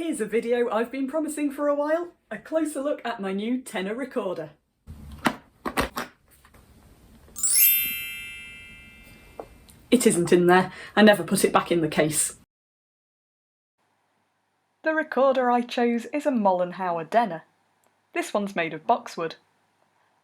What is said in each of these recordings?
Here's a video I've been promising for a while, a closer look at my new tenor recorder. It isn't in there, I never put it back in the case. The recorder I chose is a Mollenhauer Denner. This one's made of boxwood.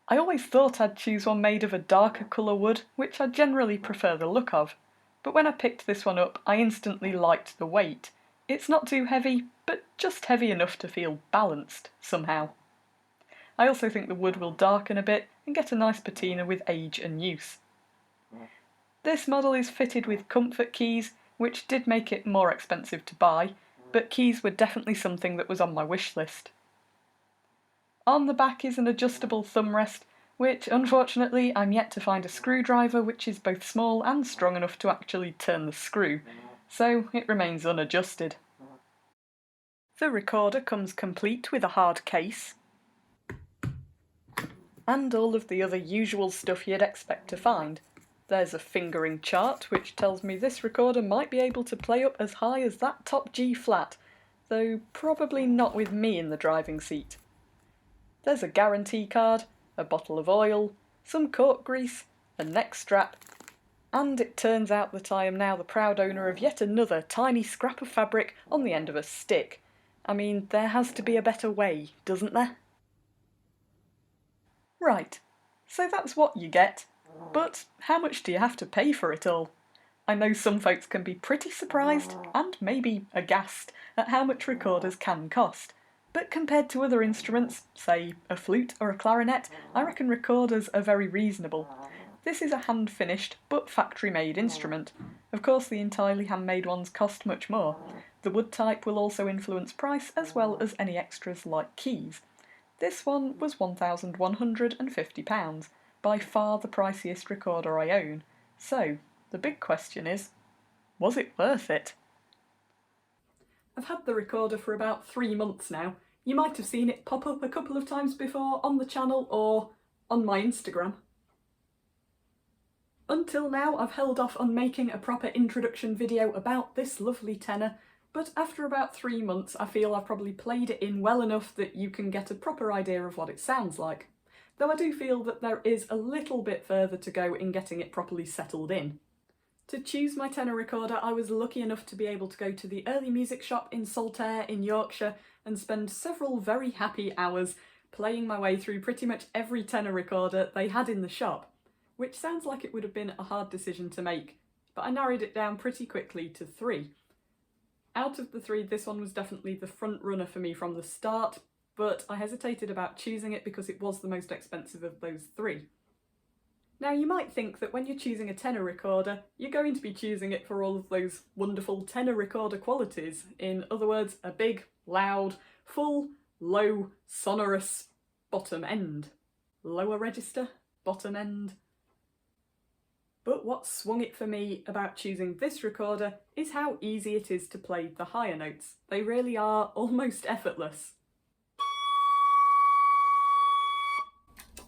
I always thought I'd choose one made of a darker colour wood, which I generally prefer the look of, but when I picked this one up I instantly liked the weight. It's not too heavy, but just heavy enough to feel balanced, somehow. I also think the wood will darken a bit and get a nice patina with age and use. This model is fitted with comfort keys, which did make it more expensive to buy, but keys were definitely something that was on my wish list. On the back is an adjustable thumb rest, which unfortunately I'm yet to find a screwdriver which is both small and strong enough to actually turn the screw, so it remains unadjusted. The recorder comes complete with a hard case and all of the other usual stuff you'd expect to find. There's a fingering chart which tells me this recorder might be able to play up as high as that top G flat, though probably not with me in the driving seat. There's a guarantee card, a bottle of oil, some cork grease, a neck strap, and it turns out that I am now the proud owner of yet another tiny scrap of fabric on the end of a stick. I mean, there has to be a better way, doesn't there? Right, so that's what you get. But how much do you have to pay for it all? I know some folks can be pretty surprised, and maybe aghast, at how much recorders can cost. But compared to other instruments, say a flute or a clarinet, I reckon recorders are very reasonable. This is a hand-finished but factory-made instrument. Of course the entirely handmade ones cost much more. The wood type will also influence price as well as any extras like keys. This one was £1,150, by far the priciest recorder I own. So, the big question is, was it worth it? I've had the recorder for about 3 months now. You might have seen it pop up a couple of times before on the channel or on my Instagram. Until now I've held off on making a proper introduction video about this lovely tenor, but after about 3 months I feel I've probably played it in well enough that you can get a proper idea of what it sounds like. Though I do feel that there is a little bit further to go in getting it properly settled in. To choose my tenor recorder I was lucky enough to be able to go to the Early Music Shop in Saltaire in Yorkshire and spend several very happy hours playing my way through pretty much every tenor recorder they had in the shop, which sounds like it would have been a hard decision to make, but I narrowed it down pretty quickly to 3. Out of the 3, this one was definitely the front runner for me from the start, but I hesitated about choosing it because it was the most expensive of those 3. Now you might think that when you're choosing a tenor recorder, you're going to be choosing it for all of those wonderful tenor recorder qualities. In other words, a big, loud, full, low, sonorous bottom end. Lower register, bottom end. But what swung it for me about choosing this recorder is how easy it is to play the higher notes. They really are almost effortless.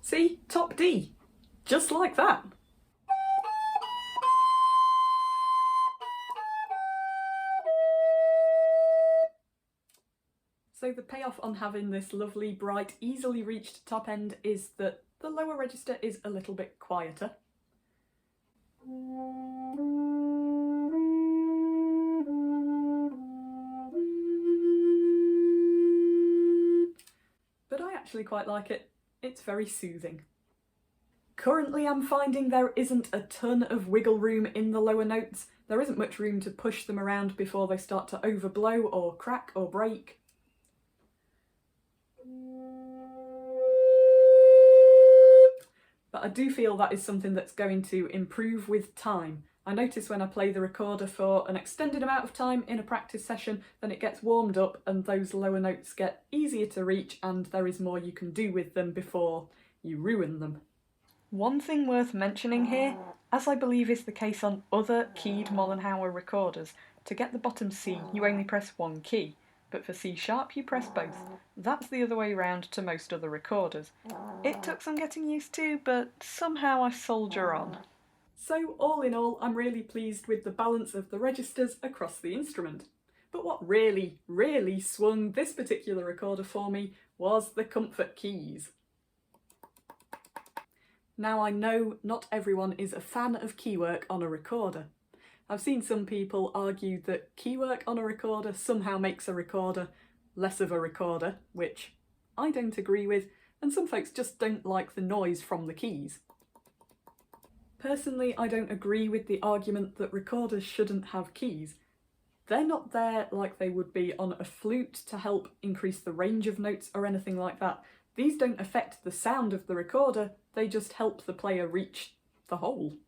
See, top D. Just like that. So the payoff on having this lovely, bright, easily reached top end is that the lower register is a little bit quieter. But I actually quite like it. It's very soothing. Currently I'm finding there isn't a ton of wiggle room in the lower notes. There isn't much room to push them around before they start to overblow or crack or break. But I do feel that is something that's going to improve with time. I notice when I play the recorder for an extended amount of time in a practice session, then it gets warmed up and those lower notes get easier to reach and there is more you can do with them before you ruin them. One thing worth mentioning here, as I believe is the case on other keyed Mollenhauer recorders, to get the bottom C you only press one key, but for C sharp you press both. That's the other way round to most other recorders. It took some getting used to, but somehow I soldier on. So all in all, I'm really pleased with the balance of the registers across the instrument. But what really, really swung this particular recorder for me was the comfort keys. Now I know not everyone is a fan of keywork on a recorder. I've seen some people argue that keywork on a recorder somehow makes a recorder less of a recorder, which I don't agree with, and some folks just don't like the noise from the keys. Personally, I don't agree with the argument that recorders shouldn't have keys. They're not there like they would be on a flute to help increase the range of notes or anything like that. These don't affect the sound of the recorder, they just help the player reach the hole.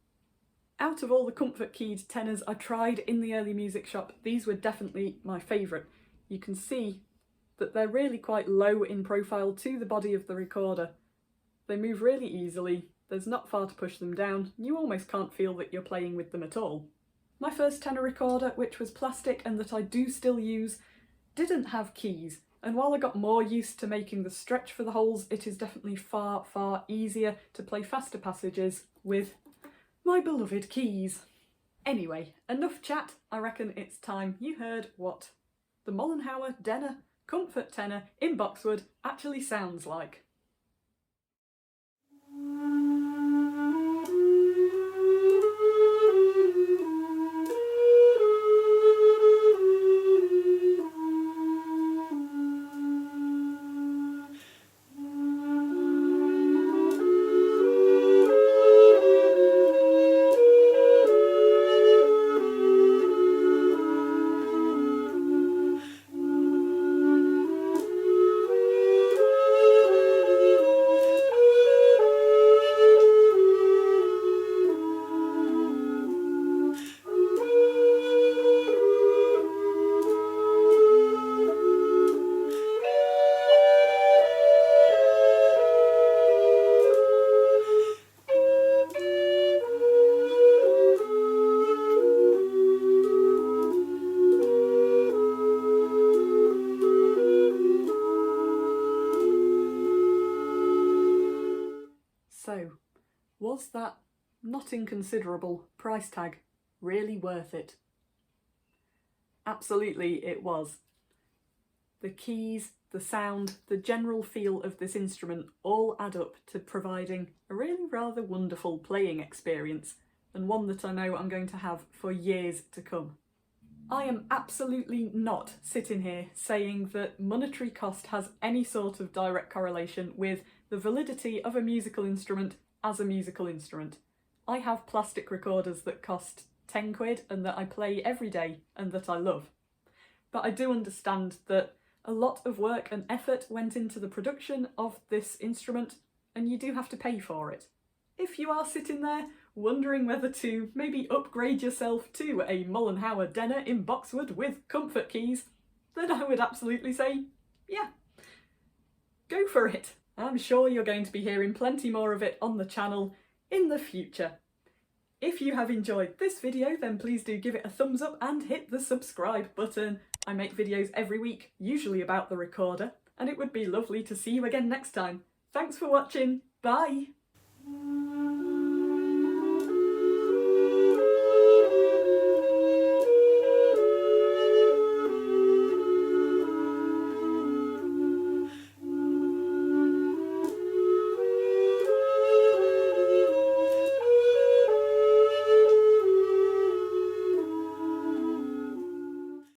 Out of all the comfort keyed tenors I tried in the early music shop, these were definitely my favourite. You can see that they're really quite low in profile to the body of the recorder. They move really easily, there's not far to push them down, you almost can't feel that you're playing with them at all. My first tenor recorder, which was plastic and that I do still use, didn't have keys, and while I got more used to making the stretch for the holes, it is definitely far, far easier to play faster passages with my beloved keys. Anyway, enough chat, I reckon it's time you heard what the Mollenhauer Denner Comfort Tenor in boxwood actually sounds like. So, was that not inconsiderable price tag really worth it? Absolutely it was. The keys, the sound, the general feel of this instrument all add up to providing a really rather wonderful playing experience, and one that I know I'm going to have for years to come. I am absolutely not sitting here saying that monetary cost has any sort of direct correlation with the validity of a musical instrument as a musical instrument. I have plastic recorders that cost 10 quid and that I play every day and that I love. But I do understand that a lot of work and effort went into the production of this instrument, and you do have to pay for it. If you are sitting there wondering whether to maybe upgrade yourself to a Mollenhauer Denner in boxwood with comfort keys, then I would absolutely say, yeah, go for it. I'm sure you're going to be hearing plenty more of it on the channel in the future. If you have enjoyed this video, then please do give it a thumbs up and hit the subscribe button. I make videos every week, usually about the recorder, and it would be lovely to see you again next time. Thanks for watching, bye!